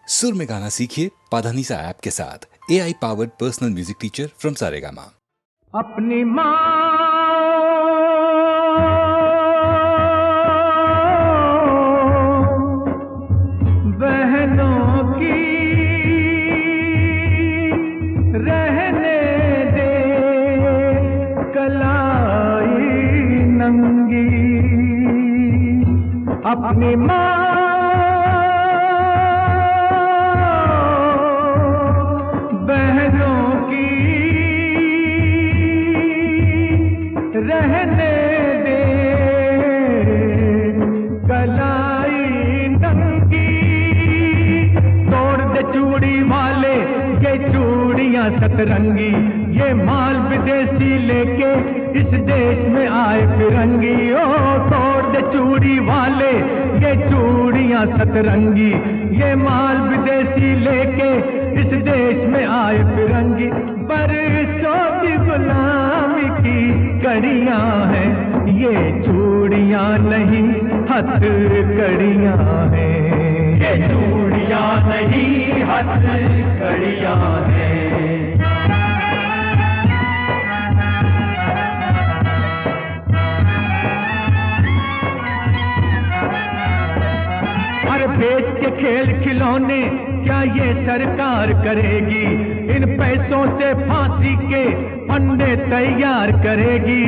सुर में गाना सीखिए पाधानीसा ऐप के साथ। AI powered personal music teacher from Saregama. अपनी माँ बहनों की रहने दे कलाई नंगी। अपनी माँ रहने दे कलाई नंगी। तोड़ दे चूड़ी वाले ये चूड़ियां सतरंगी। ये माल विदेशी लेके इस देश में आए फिरंगी। ओ तोड़ दे चूड़ी वाले ये चूड़ियां सतरंगी। ये माल विदेशी लेके इस देश में आए फिरंगी। बरसों की गुलामी की कड़ियां हैं ये चूड़ियां नहीं हथकड़ियां हैं। ये चूड़ियां नहीं हथकड़ियां हैं। अरे बेच के खेल खिलौने क्या ये सरकार करेगी? इन पैसों से फांसी के फंदे तैयार करेगी।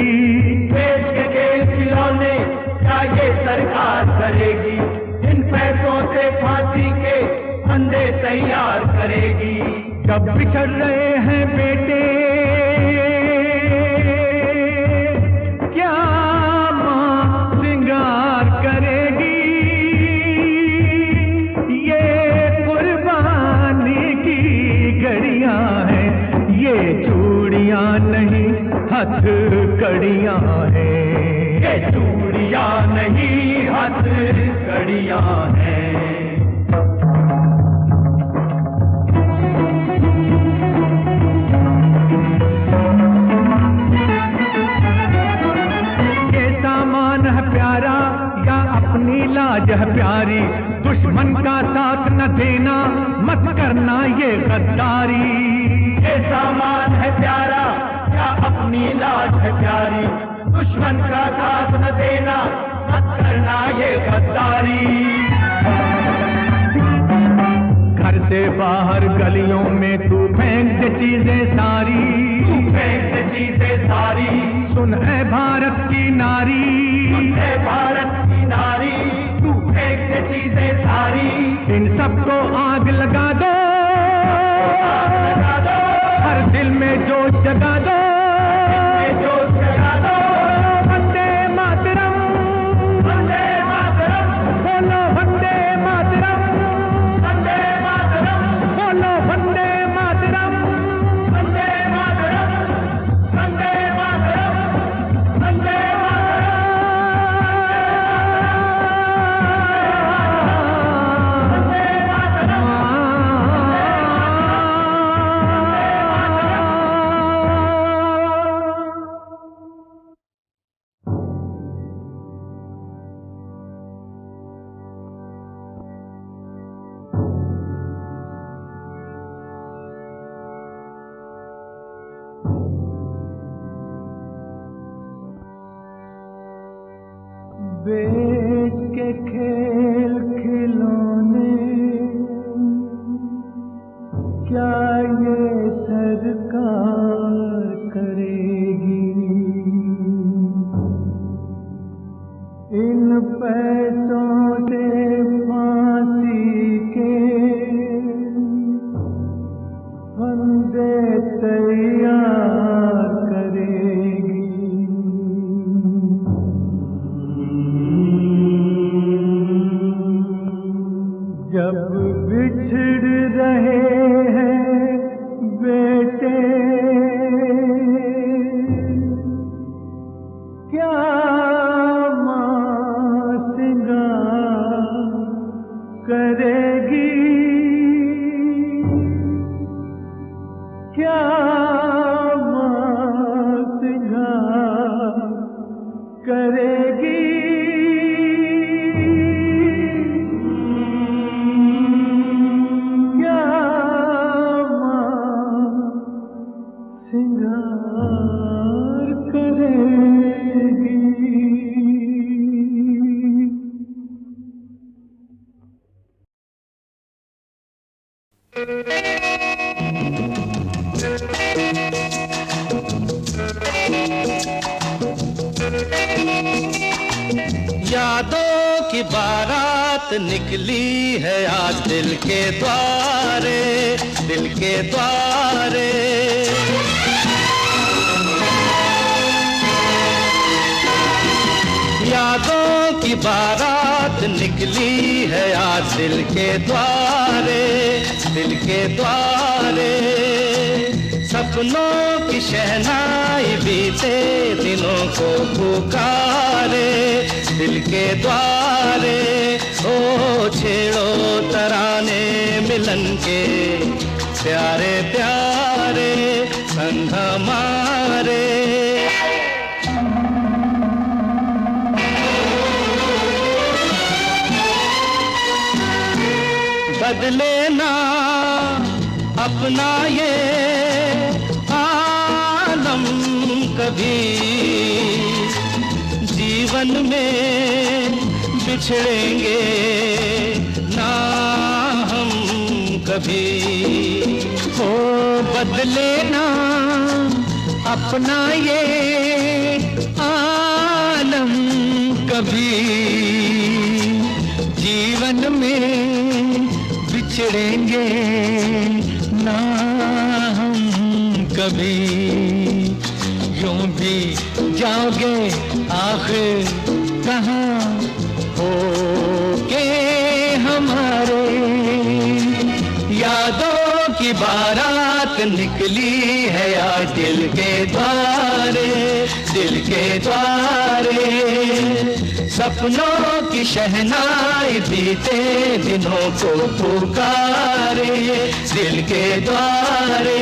देश के खेल खिलौने क्या ये सरकार करेगी? इन पैसों से फांसी के फंदे तैयार करेगी। जब बिछड़ रहे हैं बेटे क्या मां श्रृंगार करेगी? ये कुर्बानी की घड़ियां हैं ये चूड़ियां नहीं हथकड़ियां हैं। ये चूड़ियां नहीं हथकड़ियां हैं। ये सामान है प्यारा या अपनी लाज है प्यारी? दुश्मन का साथ न देना मत करना ये गद्दारी। ये सामान है प्यारा या अपनी लाज है प्यारी? दुश्मन का साथ न देना मत करना ये गद्दारी। घर से बाहर गलियों में तू फेंक दे चीजें सारी। तू फेंक दे चीजें सारी। सुन है भारत की नारी। सुन है भारत की नारी। तू फेंक दे चीजें सारी। इन सबको आग लगा दो। हर दिल में जोश जगा दो। जोश जगा दो। वंदे मातरम। वंदे मातरम। बोलो वंदे मातरम। वंदे मातरम। बोलो वंदे मातरम। वंदे मातरम। वंदे मातरम। वंदे बेच के खेल खिलौने क्या ये सरकार करेगी? इन पैसों से फांसी के फंदे तैयार करेगी। जब बिछड़ रहे हैं बेटे क्या मां श्रृंगार करेगी? क्या मां श्रृंगार करेगी? यादों की बारात निकली है आज दिल के द्वारे, दिल के द्वारे। यादों की बारात निकली है आज दिल के द्वारे, दिल के द्वारे। सपनों की शहनाई बीते दिनों को पुकारे, दिल के द्वारे। ओ छेड़ो तराने मिलन के प्यारे प्यारे संग हमारे। बदले ना अपना ये आलम कभी, जीवन में बिछड़ेंगे ना हम कभी। हो बदले ना अपना ये आलम कभी, जीवन में बिछड़ेंगे ना हम कभी। यूं भी जाओगे आखिर कहाँ हो के हमारे। यादों की बारात निकली है आज दिल के द्वारे, दिल के द्वारे। सपनों की शहनाई बीते दिनों को पुकारे, दिल के द्वारे।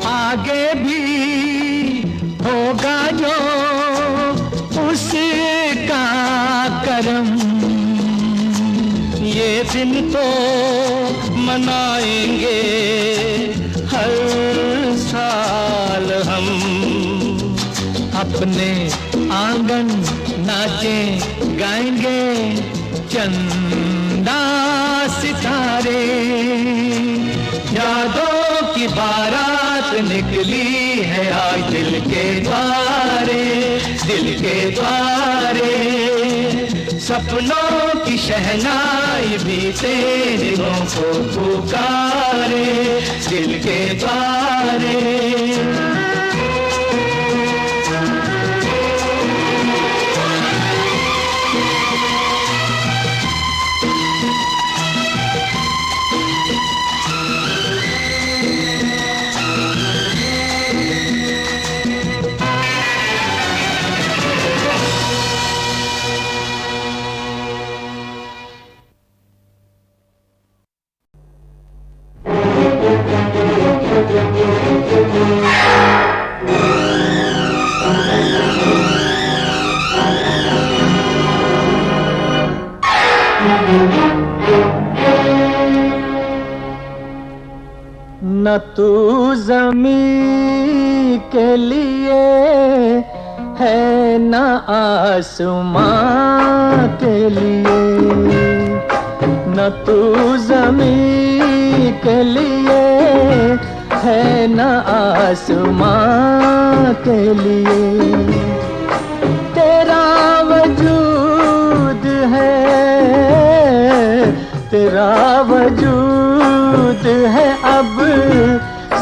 आगे भी होगा जो उसका करम, ये दिन तो मनाएंगे हर साल हम। अपने आंगन नाचे गाएंगे चंदा सितारे। यादों की बारात निकली है आज दिल के द्वारे, दिल के द्वारे। सपनों की शहनाई बीते दिनों को पुकारे, दिल के द्वारे। न तू ज़मीं के लिए है न आसमां के लिए। न तू ज़मीं के लिए है न आसमां के लिए। तेरा वजूद है, तेरा वजूद है अब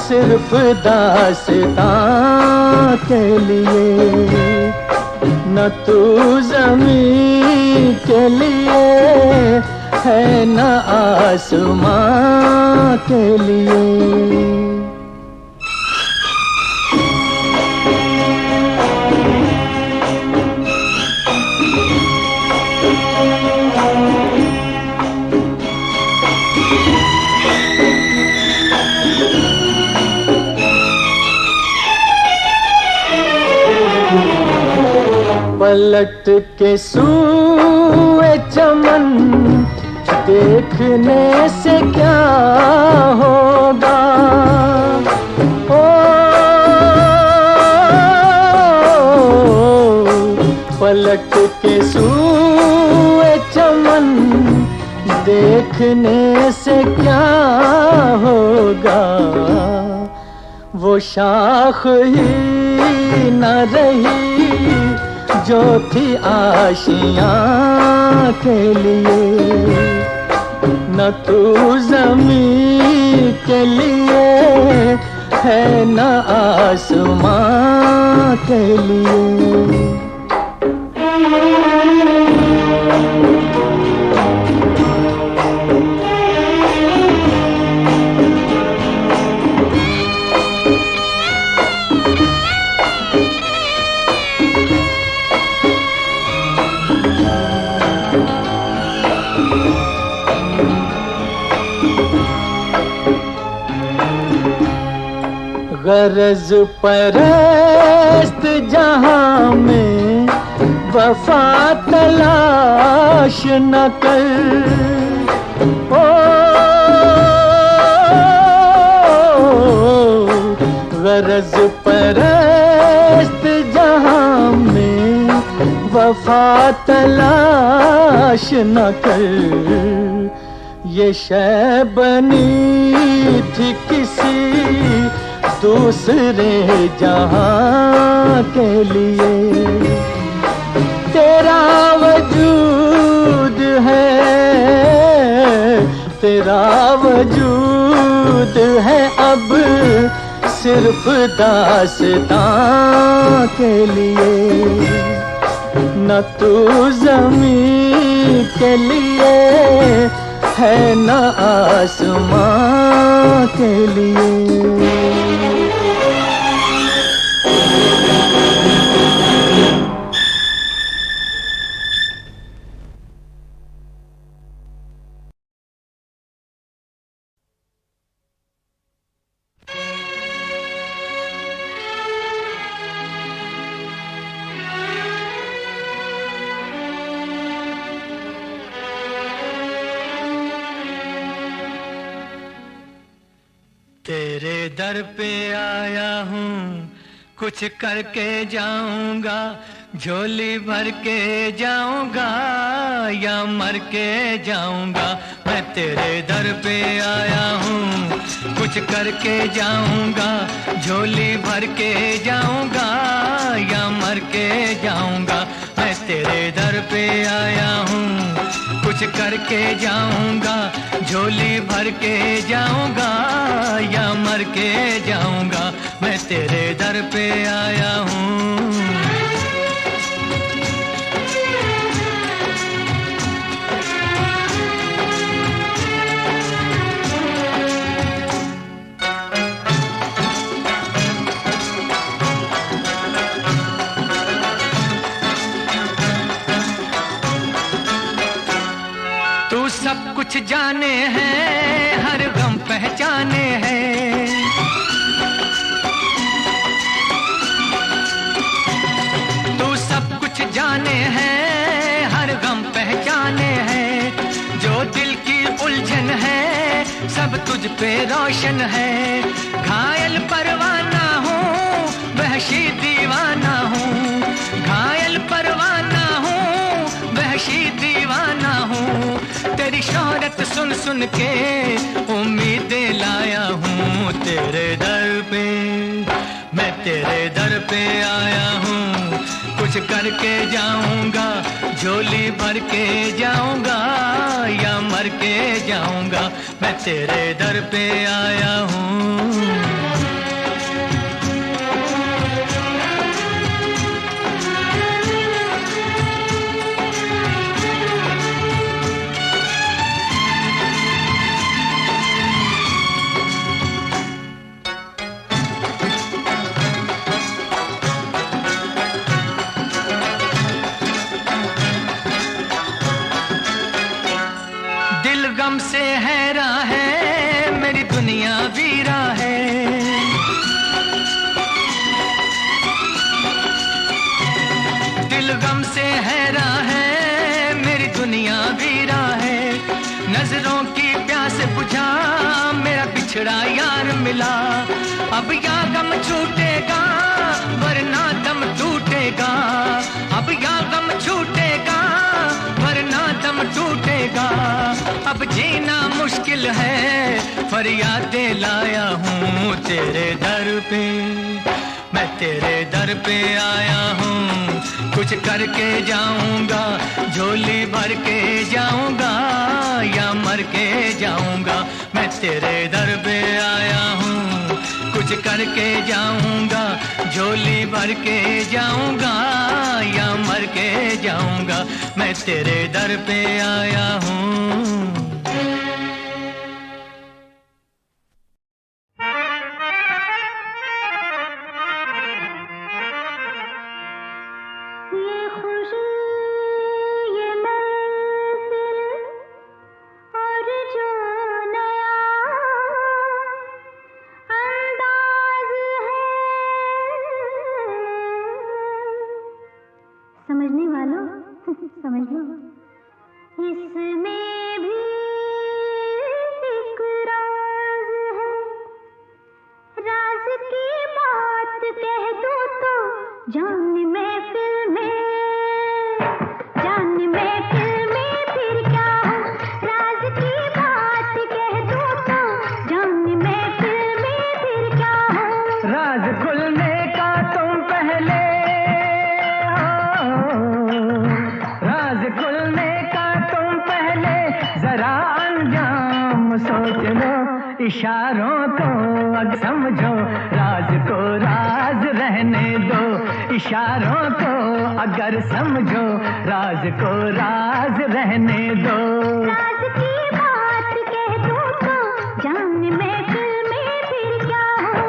सिर्फ दास्तां के लिए। न तू ज़मीं के लिए है न आसमां के लिए। पलट के सूए चमन देखने से क्या होगा। ओ पलट के सूए चमन देखने से क्या होगा, वो शाख ही न रही जो थी आशियाँ के लिए। न तू ज़मीं के लिए है न आसमां के लिए। गरज परस्त जहां में वफा तलाश न कर। ओ गरज परस्त जहां में वफा तलाश न कर। ये शय बनी थी किसी दूसरे जहां के लिए। तेरा वजूद है, तेरा वजूद है अब सिर्फ दास्तां के लिए। न तू ज़मीं के लिए है न आसमां के लिए। तेरे दर पे आया हूँ, कुछ करके जाऊंगा, झोली भर के जाऊंगा या मर के जाऊंगा। मैं तेरे दर पे आया हूँ, कुछ करके जाऊंगा, झोली भर के जाऊंगा या मर के जाऊंगा। मैं तेरे दर पे आया हूँ, कुछ करके जाऊंगा, झोली भर के जाऊंगा या मर के जाऊंगा। मैं तेरे दर पे आया हूँ। तू सब कुछ जाने हैं, हर गम पहचाने हैं। तू सब कुछ जाने हैं, हर गम पहचाने हैं। जो दिल की उलझन है सब तुझ पे रोशन है। घायल परवाना हूँ, वहशी दीवाना हूँ। घायल परवाना हूँ, वहशी दीवाना हूँ। तेरी शोहरत सुन सुन के उम्मीदें लाया हूँ तेरे दर पे। मैं तेरे दर पे आया हूँ, कुछ करके जाऊंगा, झोली भर के जाऊंगा या मर के जाऊंगा। मैं तेरे दर पे आया हूँ। गम से हैरा है, मेरी दुनिया वीरा है। दिल गम से हैरा है, मेरी दुनिया वीरा है। नजरों की प्यास बुझा, मेरा बिछड़ा यार मिला। अब या गम छूटेगा वरना दम टूटेगा। अब या गम अब जीना मुश्किल है, फरियादें लाया हूँ तेरे दर पे, मैं तेरे दर पे आया हूँ। कुछ करके जाऊंगा, झोली भर के जाऊंगा या मर के जाऊंगा, मैं तेरे दर पे आया हूँ। कुछ करके जाऊंगा, झोली भर के जाऊंगा या मर के जाऊंगा, मैं तेरे दर पे आया हूँ। समझने वालों समझ लो, इसमें भी एक राज है। राज की बात कह दो तो जान महफिल में, जान महफिल में फिर क्या हो। राज की बात कह दो तो जान महफिल में फिर क्या हो। राज खुलने का तुम पहले, राज खुलने का तुम पहले जरा अंजाम सोच लो। इशारों को अब समझो, राज को राज रहने दो। इशारों को अगर समझो, राज को राज रहने दो। राज की बात कह दो तो जान महफिल में फिर क्या हो।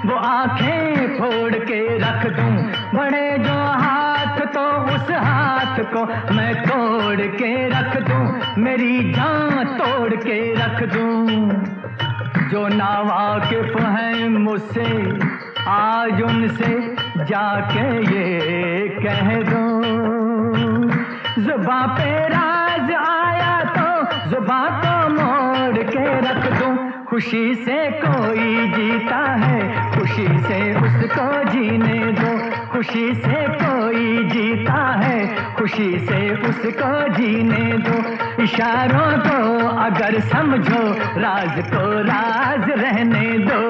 वो आंखें फोड़ के रख दूं। बड़े जो हाथ तो उस हाथ को मैं तोड़ के रख दूं, मेरी जान तोड़ के रख दूं। जो नावाकिफ हैं मुझसे आज उनसे जाके ये कह दूं। जुबां पे राज आया तो जुबां को मोड़ के रख दूं। खुशी से कोई जीता है, खुशी से उसको जीने दो। खुशी से कोई जीता है, खुशी से उसको जीने दो। इशारों को अगर समझो, राज को राज रहने दो।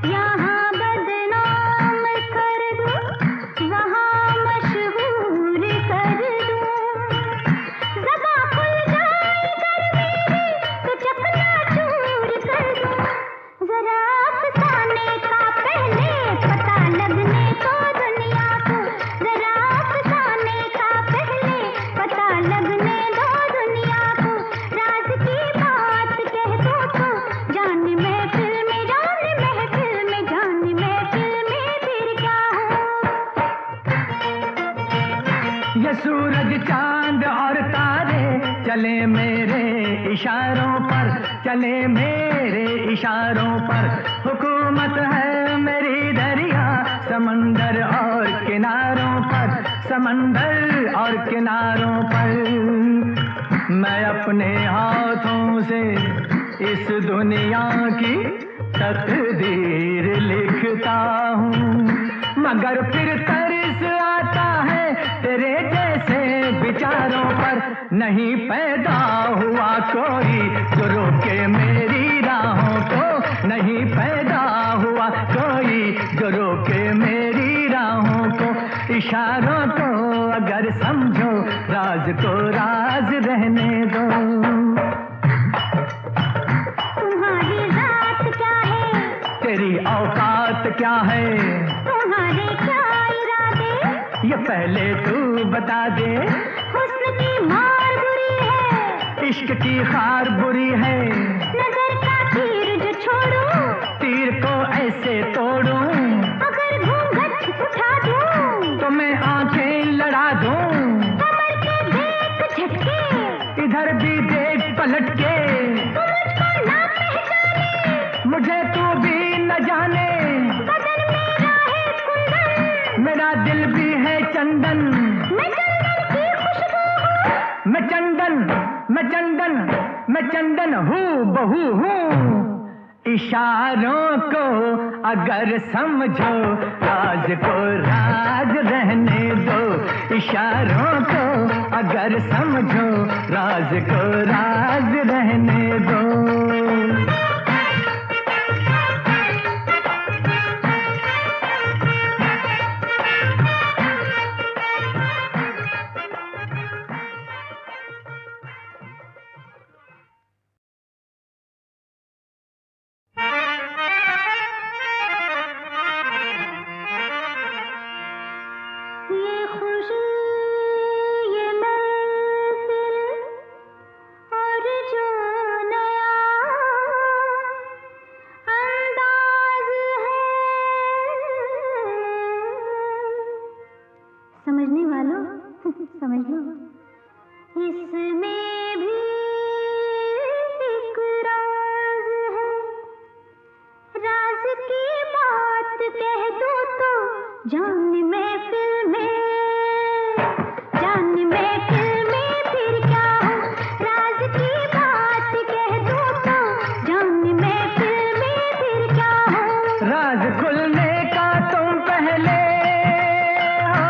यहाँ ये सूरज चांद और तारे चले मेरे इशारों पर, चले मेरे इशारों पर। हुकूमत है मेरी दरिया समंदर और किनारों पर, समंदर और किनारों पर। मैं अपने हाथों से इस दुनिया की तकदीर लिखता हूँ, मगर फिर तरस आता है तेरे जैसे विचारों पर। नहीं पैदा हुआ कोई जो रोके मेरी राहों को, नहीं पैदा हुआ कोई जो रोके मेरी राहों को। इशारों को अगर समझो राज को राज रहने दो। तुम्हारी जात क्या है, तेरी औकात क्या है, तुम्हारे क्या इरादे, ये पहले तू बता दे। हुस्न की मार बुरी है, इश्क की खार बुरी है, नजर का तीर जो छोड़ूं, तीर को ऐसे तोड़ूं, अगर घूंघट उठा दूं, तो मैं आंखें लड़ा दूं। कमर के देख झटके, इधर भी देख पलट के, तू मुझको ना पहचाने, मुझे तू भी न जाने। बदन मेरा है कुंदन, मेरा दिल भी है चंदन, मैं चंदन की खुशबू हूँ, मैं चंदन, मैं चंदन, मैं चंदन हूँ बहू हूँ। इशारों को अगर समझो राज को राज रहने दो। इशारों को अगर समझो राज को राज रहने दो। ये खुशी ये महफिल और जो नया अंदाज है, समझने वालों समझ लो, इसमें भी एक राज है। राज की बात कह दूं तो जान महफिल में, जान महफिल में फिर क्या हो। राज की बात कह दूं तो जान महफिल में फिर क्या हो। राज खुलने का तुम पहले हो,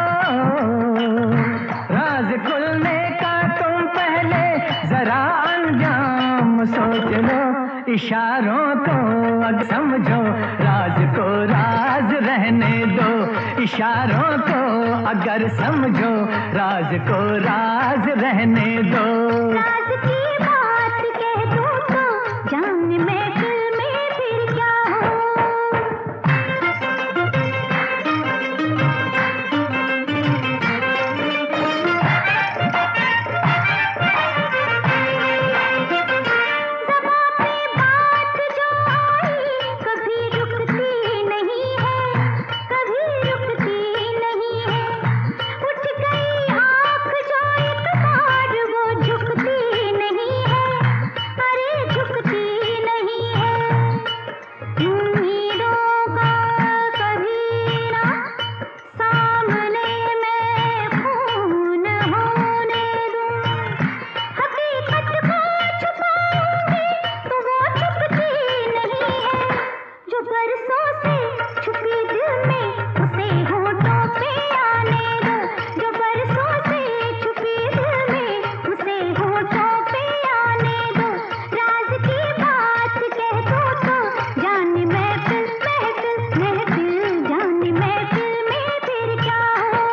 राज खुलने का तुम पहले जरा अंजाम सोच लो। इशारों को अब समझो राज को राज रहने दो। इशारों को अगर समझो राज को राज रहने दो। राज की बात कह दूं तो जान महफिल में फिर क्या हो। ज़बां पे बात जो आई कभी रुकती नहीं है, कभी रुकती नहीं है। उठ गई आँख जो एक बार वो झुकती नहीं है, अरे झुकती नहीं है। उम्मीदों का कभी ना सामने मैं खून होने दूं। हकीकत को छुपाऊंगी तो वो छुपती नहीं है। जो बरसों से छुपी दिल में उसे होठों पे आने दो। जो बरसों से छुपी दिल में उसे होठों पे आने दो। राज की बात कह दो तो जान महफिल महफिल महफिल, जान महफिल में फिर क्या हो।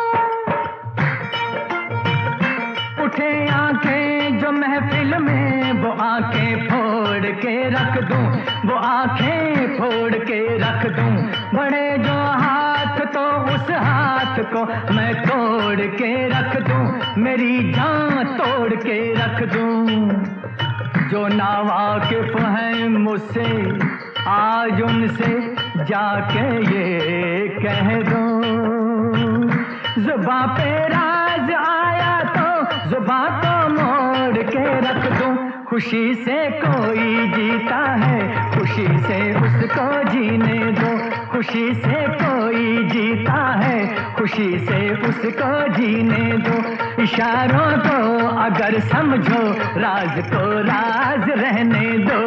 उठे आंखें जो महफिल में, वो आंखें फोड़ के रख दूं, वो आंखें फोड़ के रख दूं। बड़े जो हाथ तो उस हाथ को मैं तोड़ के रख दूं, मेरी जान तोड़ के रख दूं। जो नावाकिफ हैं मुझसे आज उनसे जाके ये कह दूं, जुबां पे राज आया तो जुबां को मोड़ के रख दूं। खुशी से कोई जीता है, खुशी से उसको जीने दो। खुशी से कोई जीता है, खुशी से उसको जीने दो। इशारों को अगर समझो, राज को राज रहने दो।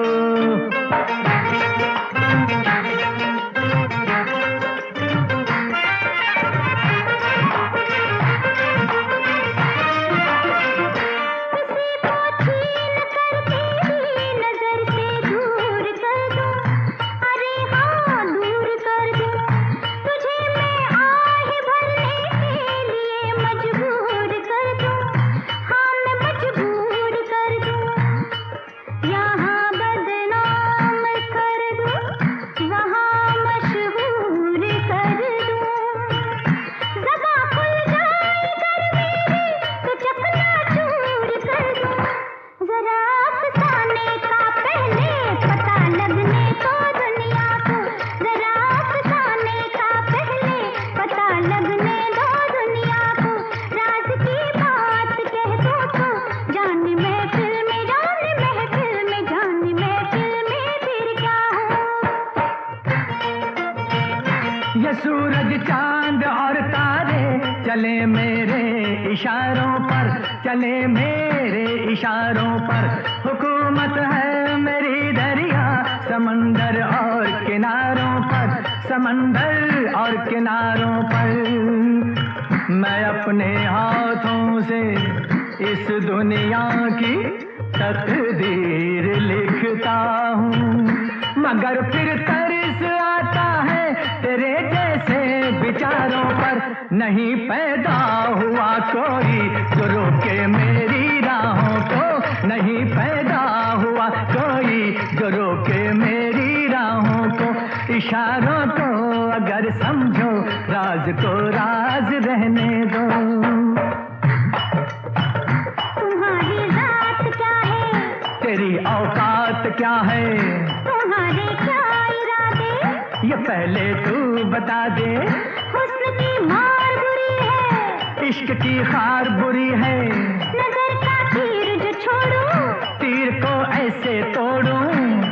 ये सूरज चांद और तारे चले मेरे इशारों पर, चले मेरे इशारों पर। हुकूमत है मेरी दरिया समंदर और किनारों पर, समंदर और किनारों पर। मैं अपने हाथों से इस दुनिया की तकदीर लिखता हूँ, मगर फिर तरस आता है तेरे जैसे विचारों पर। नहीं पैदा हुआ कोई जो रोके मेरी राहों को, नहीं पैदा हुआ कोई जो रोके मेरी राहों को। इशारों को अगर समझो, राज को राज रहने दो। तुम्हारी जात क्या है, तेरी औकात क्या है, तुम्हारे क्या इरादे, ये पहले तू बता दे। हुस्न की मार बुरी है, इश्क की खार बुरी है, नजर का तीर जो छोड़ूं, तीर को ऐसे तोड़ूं,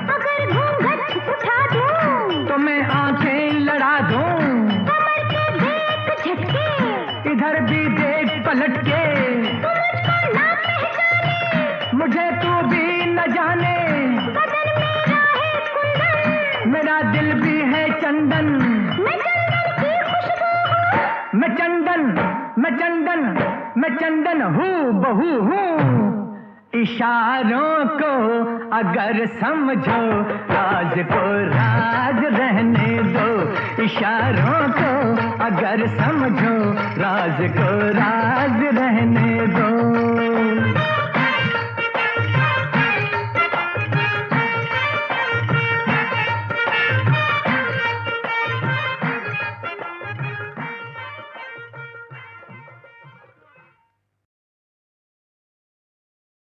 अगर घूंघट उठा दूं, तो मैं आंखें लड़ा दूं। कमर के देख झटके, इधर भी देख पलट के, तू मुझको ना पहचाने, मुझे तू भी न जाने। बदन मेरा है कुंदन, मेरा दिल भी है चंदन, मैं चंदन की खुशबू हूँ, मैं चंदन, मैं चंदन, मैं चंदन हूँ बहू हूँ। इशारों को अगर समझो, राज को राज रहने दो। इशारों को अगर समझो, राज को राज रहने दो।